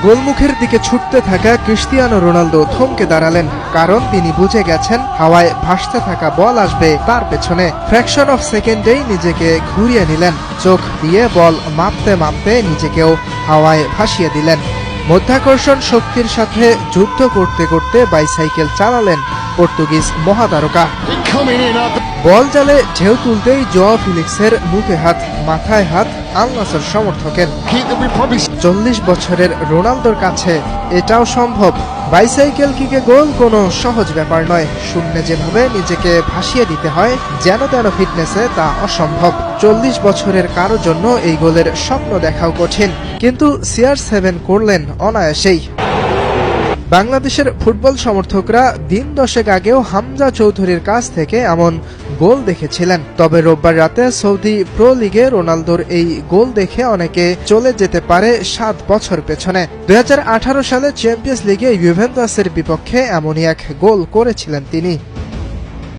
গোলমুখের দিকে ছুটতে থাকা ক্রিস্টিয়ানো রোনালদো থমকে দাঁড়ালেন, কারণ তিনি বুঝে গেছেন হাওয়ায় ভাসতে থাকা বল আসবে তার পেছনে। ফ্র্যাকশন অফ সেকেন্ডেই নিজেকে ঘুরিয়ে নিলেন, চোখ দিয়ে বল মাপতে মাপতে নিজেকেও হাওয়ায় ভাসিয়ে দিলেন। মধ্যাকর্ষণ শক্তির সাথে যুদ্ধ করতে করতে বাইসাইকেল চালালেন পর্তুগিজ মহাতারকা। বল জালে ঢেউ তুলতেই জোয়াও ফিলিক্সের মুখে হাত, মাথায় হাত আল নাসর সমর্থকের। 40 বছরের রোনালদোর কাছে এটাও সম্ভব। বাইসাইকেল কিকে গোল কোনো সহজ ব্যাপার নয়। শূন্যে যেভাবে নিজেকে ভাসিয়ে দিতে হয় যেন তেন ফিটনেসে তা অসম্ভব। 40 বছরের কারো জন্য এই গোলের স্বপ্ন দেখাও কঠিন, কিন্তু CR7 করলেন অনায়াসেই। বাংলাদেশের ফুটবল সমর্থকরা দিন 10 আগেও হামজা চৌধুরীর কাছ থেকে এমন গোল দেখেছিলেন। তবে রোববার রাতে সৌদি প্রো লিগে রোনালদোর এই গোল দেখে অনেকে চলে যেতে পারে 7 বছর পেছনে। 2018 সালে চ্যাম্পিয়ন্স লিগে ইউভেন্টাসের বিপক্ষে এমনই এক গোল করেছিলেন তিনি।